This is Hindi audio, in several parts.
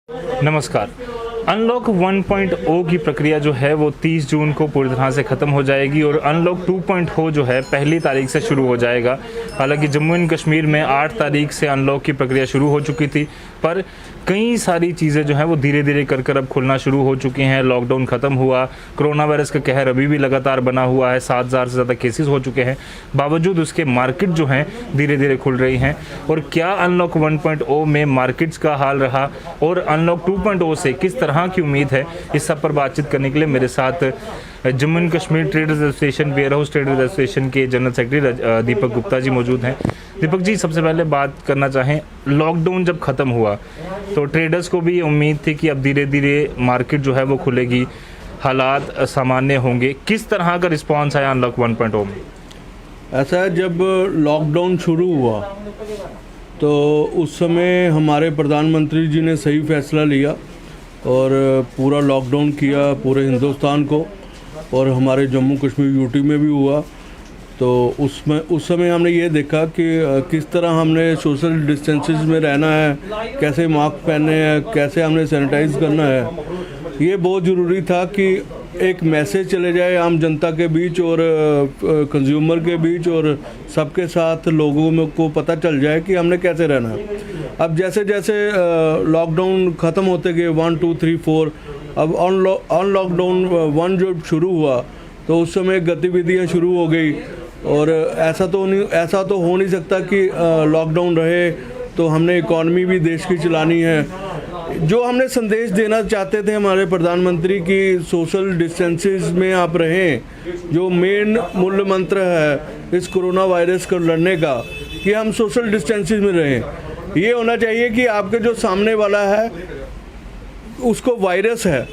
नमस्कार। अनलॉक 1.0 की प्रक्रिया जो है वो 30 जून को पूरी तरह से ख़त्म हो जाएगी और अनलॉक 2.0 जो है पहली तारीख से शुरू हो जाएगा। हालांकि जम्मू एंड कश्मीर में 8 तारीख से अनलॉक की प्रक्रिया शुरू हो चुकी थी, पर कई सारी चीज़ें जो हैं वो धीरे धीरे कर अब खुलना शुरू हो चुकी हैं। लॉकडाउन ख़त्म हुआ, कोरोना वायरस का कहर अभी भी लगातार बना हुआ है, 7,000 से ज़्यादा केसेस हो चुके हैं। बावजूद उसके मार्केट जो हैं धीरे धीरे खुल रही हैं। और क्या अनलॉक 1.0 में मार्केट्स का हाल रहा और अनलॉक 2.0 से किस तरह की उम्मीद है, इस सब पर बातचीत करने के लिए मेरे साथ Jammu and Kashmir traders association, warehouse traders association के जनरल सेक्रेटरी दीपक गुप्ता जी मौजूद हैं। दीपक जी, सबसे पहले बात करना चाहें, लॉकडाउन जब ख़त्म हुआ तो ट्रेडर्स को भी उम्मीद थी कि अब धीरे धीरे मार्केट जो है वो खुलेगी, हालात सामान्य होंगे। किस तरह का रिस्पांस आया अनलॉक 1.0 में? ऐसा है, जब लॉकडाउन शुरू हुआ तो उस समय हमारे प्रधानमंत्री जी ने सही फैसला लिया और पूरा लॉकडाउन किया पूरे हिंदुस्तान को, और हमारे जम्मू कश्मीर यूटी में भी हुआ। तो उस समय हमने ये देखा कि किस तरह हमने सोशल डिस्टेंसेस में रहना है, कैसे मास्क पहनने हैं, कैसे हमने सैनिटाइज करना है। ये बहुत ज़रूरी था कि एक मैसेज चले जाए आम जनता के बीच और कंज्यूमर के बीच, और सबके साथ लोगों को पता चल जाए कि हमने कैसे रहना है। अब जैसे जैसे लॉकडाउन ख़त्म होते गए 1, 2, 3, 4, अब ऑन लॉकडाउन 1 जो शुरू हुआ तो उस समय गतिविधियाँ शुरू हो गई। और ऐसा तो हो नहीं सकता कि लॉकडाउन रहे तो हमने इकॉनमी भी देश की चलानी है। जो हमने संदेश देना चाहते थे हमारे प्रधानमंत्री की सोशल डिस्टेंसेस में आप रहें, जो मेन मूल मंत्र है इस कोरोना वायरस को लड़ने का, कि हम सोशल डिस्टेंसेस में रहें। ये होना चाहिए कि आपके जो सामने वाला है उसको वायरस है,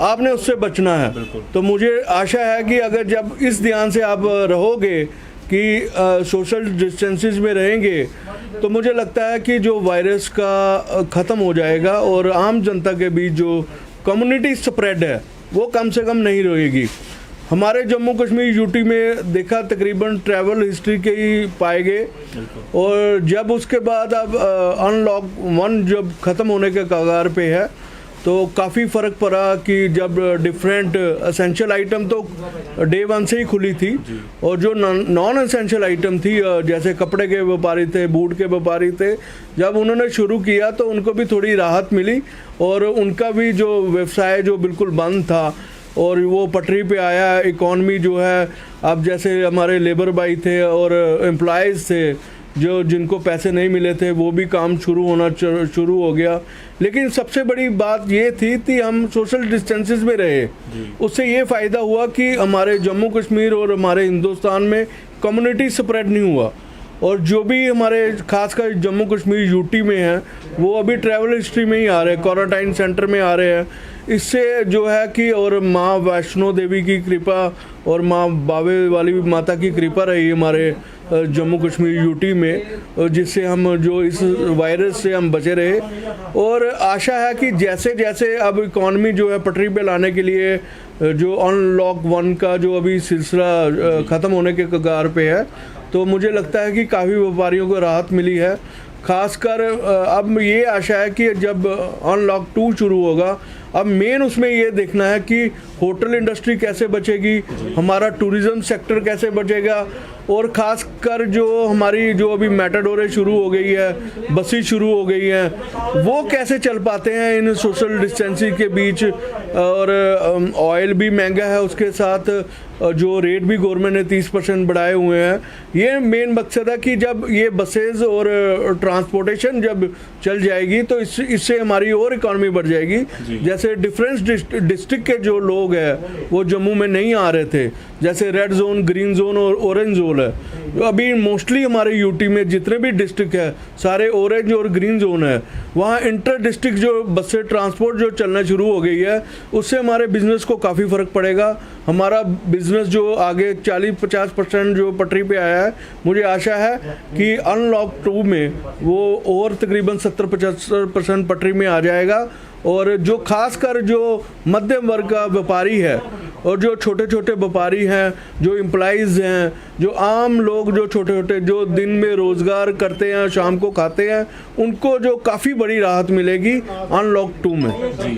आपने उससे बचना है। तो मुझे आशा है कि अगर जब इस ध्यान से आप रहोगे कि सोशल डिस्टेंसेस में रहेंगे तो मुझे लगता है कि जो वायरस का ख़त्म हो जाएगा और आम जनता के बीच जो कम्युनिटी स्प्रेड है वो कम से कम नहीं रहेगी। हमारे जम्मू कश्मीर यूटी में देखा तकरीबन ट्रैवल हिस्ट्री के ही पाए गए, और जब उसके बाद अब अनलॉक 1 जब ख़त्म होने के कगार पे है तो काफ़ी फ़र्क पड़ा कि जब डिफरेंट एसेंशियल आइटम तो डे 1 से ही खुली थी, और जो नॉन एसेंशियल आइटम थी जैसे कपड़े के व्यापारी थे, बूट के व्यापारी थे, जब उन्होंने शुरू किया तो उनको भी थोड़ी राहत मिली और उनका भी जो व्यवसाय जो बिल्कुल बंद था और वो पटरी पे आया। इकॉनमी जो है, अब जैसे हमारे लेबर भाई थे और एम्प्लॉयज़ थे जो जिनको पैसे नहीं मिले थे, वो भी काम शुरू हो गया। लेकिन सबसे बड़ी बात ये थी कि हम सोशल डिस्टेंसेस में रहे। उससे ये फ़ायदा हुआ कि हमारे जम्मू कश्मीर और हमारे हिंदुस्तान में कम्युनिटी स्प्रेड नहीं हुआ, और जो भी हमारे खासकर जम्मू कश्मीर यूटी में है वो अभी ट्रैवल हिस्ट्री में ही आ रहे हैं, क्वारंटाइन सेंटर में आ रहे हैं। इससे जो है कि और माँ वैष्णो देवी की कृपा और माँ बावे वाली माता की कृपा रही हमारे जम्मू कश्मीर यूटी में, जिससे हम जो इस वायरस से हम बचे रहे। और आशा है कि जैसे जैसे अब इकॉनमी जो है पटरी पे लाने के लिए जो अनलॉक 1 का जो अभी सिलसिला ख़त्म होने के कगार पे है, तो मुझे लगता है कि काफ़ी व्यापारियों को राहत मिली है। खासकर अब ये आशा है कि जब अनलॉक 2 शुरू होगा, अब मेन उसमें ये देखना है कि होटल इंडस्ट्री कैसे बचेगी, हमारा टूरिज़्म सेक्टर कैसे बचेगा, और ख़ासकर जो हमारी जो अभी मेटाडोरें शुरू हो गई है, बसें शुरू हो गई हैं, वो कैसे चल पाते हैं इन सोशल डिस्टेंसिंग के बीच। और ऑयल भी महंगा है, उसके साथ जो रेट भी गवर्नमेंट ने 30% बढ़ाए हुए हैं। ये मेन मकसद है कि जब ये बसेज और ट्रांसपोर्टेशन जब चल जाएगी तो इससे हमारी और इकॉनमी बढ़ जाएगी। जैसे डिफरेंस डिस्ट्रिक्ट के जो लोग हैं वो जम्मू में नहीं आ रहे थे, जैसे रेड जोन, ग्रीन जोन और ऑरेंज जोन है। अभी मोस्टली हमारे यूटी में जितने भी डिस्ट्रिक्ट है सारे ऑरेंज और ग्रीन जोन है। वहाँ इंटर डिस्ट्रिक्ट जो बसें ट्रांसपोर्ट जो चलना शुरू हो गई है, उससे हमारे बिजनेस को काफ़ी फ़र्क पड़ेगा। हमारा बिजनेस जो आगे 40-50% जो पटरी पे आया है, मुझे आशा है कि अनलॉक 2 में वो और तकरीबन 70-75% पटरी में आ जाएगा। और जो खासकर जो मध्यम वर्ग का व्यापारी है और जो छोटे छोटे व्यापारी हैं, जो एम्प्लॉइज़ हैं, जो आम लोग जो छोटे छोटे जो दिन में रोज़गार करते हैं, शाम को खाते हैं, उनको जो काफ़ी बड़ी राहत मिलेगी अनलॉक 2 में। जी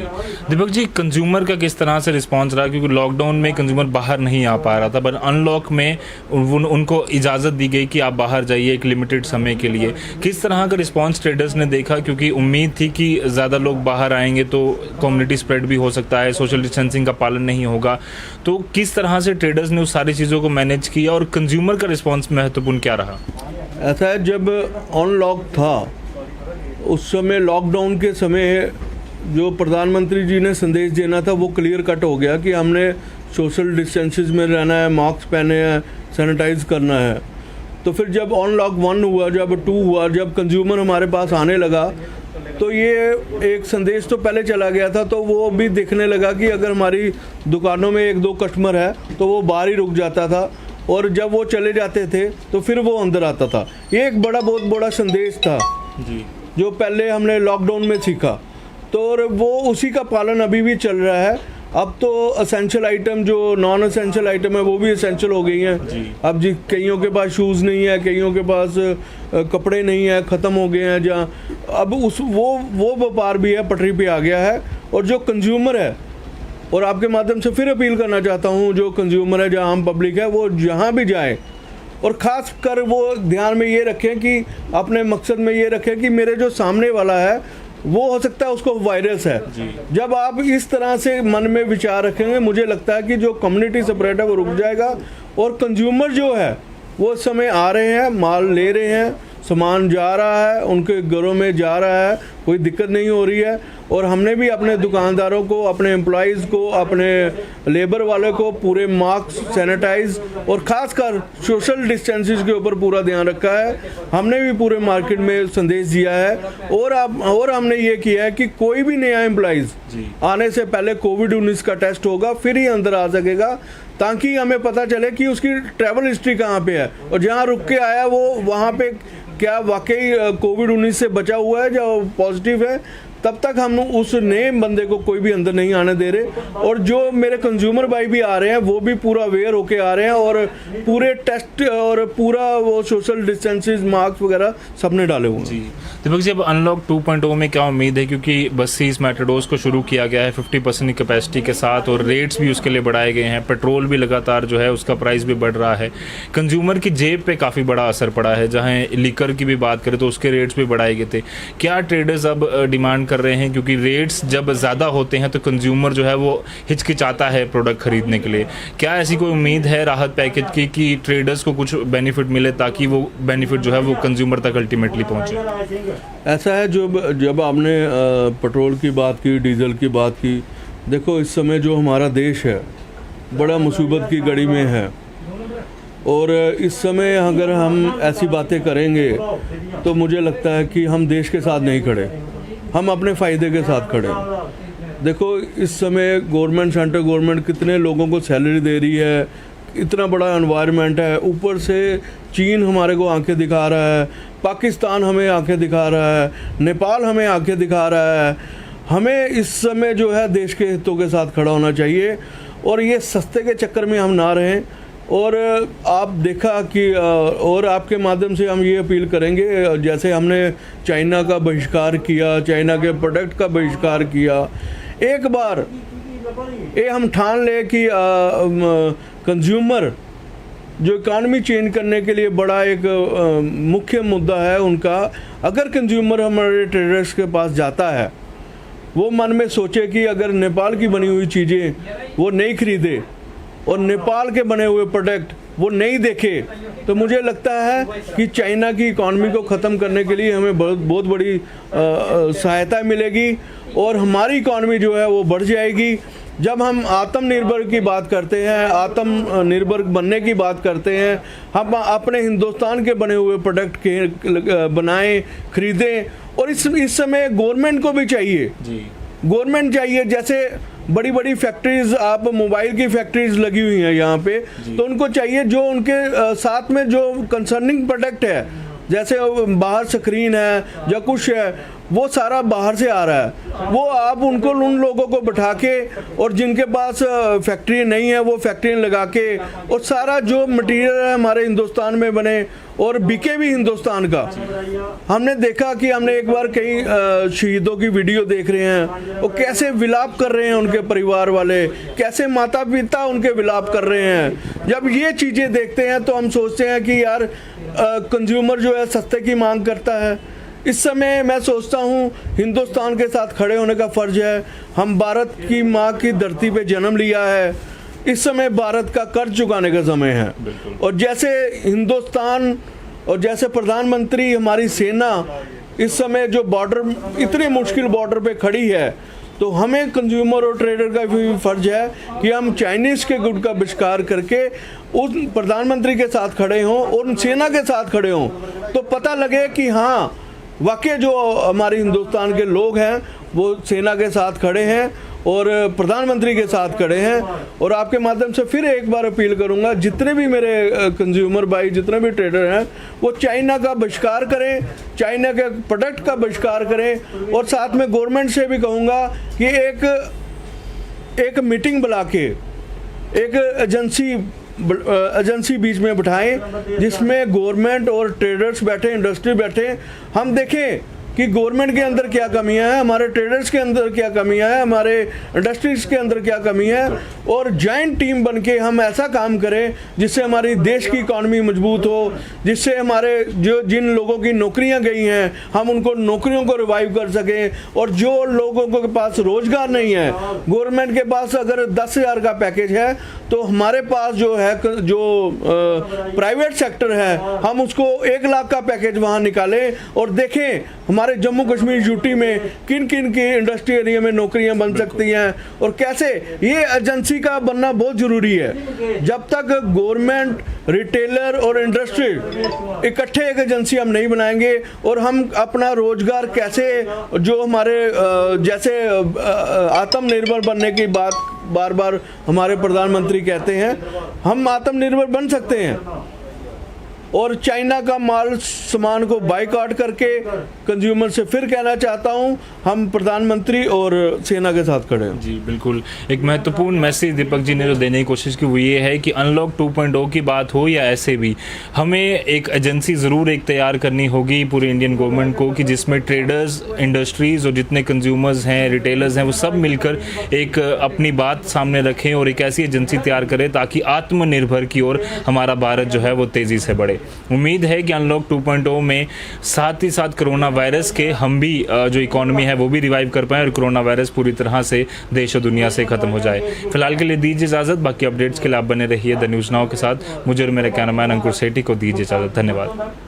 दीपक जी, कंज्यूमर का किस तरह से रिस्पांस रहा, क्योंकि लॉकडाउन में कंज्यूमर बाहर नहीं आ पा रहा था, पर अनलॉक में उनको इजाज़त दी गई कि आप बाहर जाइए एक लिमिटेड समय के लिए। किस तरह का रिस्पांस ट्रेडर्स ने देखा, क्योंकि उम्मीद थी कि ज़्यादा लोग बाहर आएंगे तो कम्युनिटी स्प्रेड भी हो सकता है, सोशल डिस्टेंसिंग का पालन नहीं होगा, तो किस तरह से ट्रेडर्स ने उस सारी चीज़ों को मैनेज किया और कंज्यूमर का रिस्पांस महत्वपूर्ण क्या रहा? ऐसा है, जब अनलॉक था उस समय, लॉकडाउन के समय जो प्रधानमंत्री जी ने संदेश देना था वो क्लियर कट हो गया कि हमने सोशल डिस्टेंसेस में रहना है, मास्क पहने हैं, सैनिटाइज करना है। तो फिर जब अनलॉक 1 हुआ, जब 2 हुआ, जब कंज्यूमर हमारे पास आने लगा, तो ये एक संदेश तो पहले चला गया था, तो वो भी देखने लगा कि अगर हमारी दुकानों में 1-2 कस्टमर है तो वो बाहर ही रुक जाता था, और जब वो चले जाते थे तो फिर वो अंदर आता था। ये एक बहुत बड़ा संदेश था जी, जो पहले हमने लॉकडाउन में सीखा, तो और वो उसी का पालन अभी भी चल रहा है। अब तो असेंशियल आइटम, जो नॉन असेंशियल आइटम है, वो भी असेंशियल हो गई हैं। अब जी कईयों के पास शूज़ नहीं है, कईयों के पास कपड़े नहीं है, ख़त्म हो गए हैं जहाँ, अब वो व्यापार भी है, पटरी पे आ गया है। और जो कंज्यूमर है, और आपके माध्यम से फिर अपील करना चाहता हूँ, जो कंज्यूमर है, जहाँ आम पब्लिक है, वो जहाँ भी जाए और ख़ास कर वो ध्यान में ये रखें कि अपने मकसद में ये रखें कि मेरे जो सामने वाला है वो हो सकता है उसको वायरस है। जब आप इस तरह से मन में विचार रखेंगे, मुझे लगता है कि जो कम्युनिटी स्प्रेड है वो रुक जाएगा, और कंज्यूमर जो है वो इस समय आ रहे हैं, माल ले रहे हैं, सामान जा रहा है, उनके घरों में जा रहा है, कोई दिक्कत नहीं हो रही है। और हमने भी अपने दुकानदारों को, अपने एम्प्लॉइज़ को, अपने लेबर वाले को पूरे मास्क, सैनिटाइज और ख़ासकर सोशल डिस्टेंसेस के ऊपर पूरा ध्यान रखा है। हमने भी पूरे मार्केट में संदेश दिया है, और हमने ये किया है कि कोई भी नया एम्प्लॉइज़ आने से पहले कोविड-19 का टेस्ट होगा, फिर ही अंदर आ सकेगा, ताकि हमें पता चले कि उसकी ट्रैवल हिस्ट्री कहाँ पे है, और जहाँ रुक के आया वो वहाँ पे क्या वाकई कोविड-19 से बचा हुआ है, जो पॉजिटिव है। तब तक हम उस नए बंदे को कोई भी अंदर नहीं आने दे रहे। और जो मेरे कंज्यूमर भाई भी आ रहे हैं, वो भी पूरा अवेयर होके आ रहे हैं, और पूरे टेस्ट और पूरा वो सोशल डिस्टेंसेस, मास्क वगैरह सबने डाले हुए हैं। दीपक जी, अब अनलॉक 2.0 में क्या उम्मीद है, क्योंकि बसेस, मेट्रोडोर्स को शुरू किया गया है 50% की कैपेसिटी के साथ, और रेट्स भी उसके लिए बढ़ाए गए हैं, पेट्रोल भी लगातार जो है उसका प्राइस भी बढ़ रहा है, कंज्यूमर की जेब पे काफ़ी बड़ा असर पड़ा है। जहाँ लीकर की भी बात करें तो उसके रेट्स भी बढ़ाए गए थे। क्या ट्रेडर्स अब डिमांड कर रहे हैं, क्योंकि रेट्स जब ज़्यादा होते हैं तो कंज्यूमर जो है वो हिचकिचाता है प्रोडक्ट खरीदने के लिए? क्या ऐसी कोई उम्मीद है राहत पैकेज की कि ट्रेडर्स को कुछ बेनिफिट मिले, ताकि वो बेनिफिट जो है वो कंज्यूमर तक अल्टीमेटली पहुंचे? ऐसा है, जब आपने पेट्रोल की बात की, डीजल की बात की, देखो इस समय जो हमारा देश है बड़ा मुसीबत की घड़ी में है, और इस समय अगर हम ऐसी बातें करेंगे तो मुझे लगता है कि हम देश के साथ नहीं खड़े, हम अपने फ़ायदे के साथ खड़े। देखो इस समय गवर्नमेंट, सेंट्रल गवर्नमेंट कितने लोगों को सैलरी दे रही है, इतना बड़ा एनवायरनमेंट है, ऊपर से चीन हमारे को आंखें दिखा रहा है, पाकिस्तान हमें आंखें दिखा रहा है, नेपाल हमें आंखें दिखा रहा है। हमें इस समय जो है देश के हितों के साथ खड़ा होना चाहिए, और ये सस्ते के चक्कर में हम ना रहें। और आप देखा कि और आपके माध्यम से हम ये अपील करेंगे, जैसे हमने चाइना का बहिष्कार किया, चाइना के प्रोडक्ट का बहिष्कार किया, एक बार ये हम ठान ले कि कंज्यूमर जो इकॉनमी चेंज करने के लिए बड़ा एक मुख्य मुद्दा है उनका, अगर कंज्यूमर हमारे ट्रेडर्स के पास जाता है, वो मन में सोचे कि अगर नेपाल की बनी हुई चीज़ें वो नहीं खरीदे और नेपाल के बने हुए प्रोडक्ट वो नहीं देखे, तो मुझे लगता है कि चाइना की इकॉनमी को ख़त्म करने के लिए हमें बहुत बड़ी सहायता मिलेगी, और हमारी इकॉनमी जो है वो बढ़ जाएगी। जब हम आत्मनिर्भर की बात करते हैं, आत्मनिर्भर बनने की बात करते हैं, हम अपने हिंदुस्तान के बने हुए प्रोडक्ट के बनाएं, खरीदें। और इस समय गवर्नमेंट को भी चाहिए, गवर्नमेंट चाहिए, जैसे बड़ी बड़ी फैक्ट्रीज, आप मोबाइल की फैक्ट्रीज लगी हुई हैं यहाँ पे, तो उनको चाहिए जो उनके साथ में जो कंसर्निंग प्रोडक्ट है, जैसे बाहर स्क्रीन है या कुछ है, वो सारा बाहर से आ रहा है। वो आप उनको उन लोगों को बैठा के और जिनके पास फैक्ट्री नहीं है वो फैक्ट्री लगा के और सारा जो मटेरियल है हमारे हिंदुस्तान में बने और बिके भी हिंदुस्तान का। हमने देखा कि हमने एक बार कई शहीदों की वीडियो देख रहे हैं, वो कैसे विलाप कर रहे हैं उनके परिवार वाले, कैसे माता पिता उनके विलाप कर रहे हैं। जब ये चीज़ें देखते हैं तो हम सोचते हैं कि यार कंज्यूमर जो है सस्ते की मांग करता है। इस समय मैं सोचता हूँ हिंदुस्तान के साथ खड़े होने का फ़र्ज है। हम भारत की माँ की धरती पे जन्म लिया है, इस समय भारत का कर्ज चुकाने का समय है। और जैसे हिंदुस्तान और जैसे प्रधानमंत्री, हमारी सेना इस समय जो बॉर्डर, इतने मुश्किल बॉर्डर पे खड़ी है, तो हमें कंज्यूमर और ट्रेडर का भी फर्ज है कि हम चाइनीज़ के गुड का बहिष्कार करके उस प्रधानमंत्री के साथ खड़े हों और उन सेना के साथ खड़े हों, तो पता लगे कि हाँ वाकई जो हमारे हिंदुस्तान के लोग हैं वो सेना के साथ खड़े हैं और प्रधानमंत्री के साथ खड़े हैं। और आपके माध्यम से फिर एक बार अपील करूंगा, जितने भी मेरे कंज्यूमर भाई, जितने भी ट्रेडर हैं, वो चाइना का बहिष्कार करें, चाइना के प्रोडक्ट का बहिष्कार करें। और साथ में गवर्नमेंट से भी कहूँगा कि एक मीटिंग बुला के एक एजेंसी बीच में बिठाएं जिसमें गवर्नमेंट और ट्रेडर्स बैठे, इंडस्ट्री बैठे, हम देखें कि गवर्नमेंट के अंदर क्या कमियां हैं, हमारे ट्रेडर्स के अंदर क्या कमियां हैं, हमारे इंडस्ट्रीज के अंदर क्या कमी है, और जॉइंट टीम बन के हम ऐसा काम करें जिससे हमारी देश की इकॉनमी मजबूत हो, जिससे हमारे जिन लोगों की नौकरियां गई हैं हम उनको नौकरियों को रिवाइव कर सकें। और जो लोगों के पास रोजगार नहीं है, गवर्नमेंट के पास अगर 10,000 का पैकेज है तो हमारे पास जो है प्राइवेट सेक्टर है, हम उसको 1 लाख का पैकेज वहाँ निकालें और देखें हमारे जम्मू कश्मीर यूटी में किन किन की इंडस्ट्री एरिया में नौकरियां बन सकती हैं और कैसे। ये एजेंसी का बनना बहुत ज़रूरी है। जब तक गवर्नमेंट, रिटेलर और इंडस्ट्री इकट्ठे एक एजेंसी हम नहीं बनाएंगे और हम अपना रोजगार कैसे, जो हमारे जैसे आत्मनिर्भर बनने की बात बार बार हमारे प्रधानमंत्री कहते हैं, हम आत्मनिर्भर बन सकते हैं और चाइना का माल सामान को बाइकआउट करके कंज्यूमर से फिर कहना चाहता हूं, हम प्रधानमंत्री और सेना के साथ खड़े हैं। जी बिल्कुल, एक महत्वपूर्ण मैसेज दीपक जी ने जो देने की कोशिश की वो ये है कि अनलॉक 2.0 की बात हो या ऐसे भी, हमें एक एजेंसी ज़रूर एक तैयार करनी होगी पूरी इंडियन गवर्नमेंट को कि जिसमें ट्रेडर्स, इंडस्ट्रीज़ और जितने कंज्यूमर्स हैं, रिटेलर्स हैं, वो सब मिलकर एक अपनी बात सामने रखें और एक ऐसी एजेंसी तैयार करें ताकि आत्मनिर्भर की ओर हमारा भारत जो है वो तेज़ी से बढ़े। उम्मीद है कि अनलॉक 2.0 में साथ ही साथ कोरोना वायरस के हम भी जो इकोनॉमी है वो भी रिवाइव कर पाएँ और कोरोना वायरस पूरी तरह से देश और दुनिया से ख़त्म हो जाए। फिलहाल के लिए दीजिए इजाज़त, बाकी अपडेट्स के लिए आप बने रहिए द न्यूज़ नाउ के साथ। मुझे और मेरे कैमरामैन अंकुर सेठी को दीजिए इजाज़त। धन्यवाद।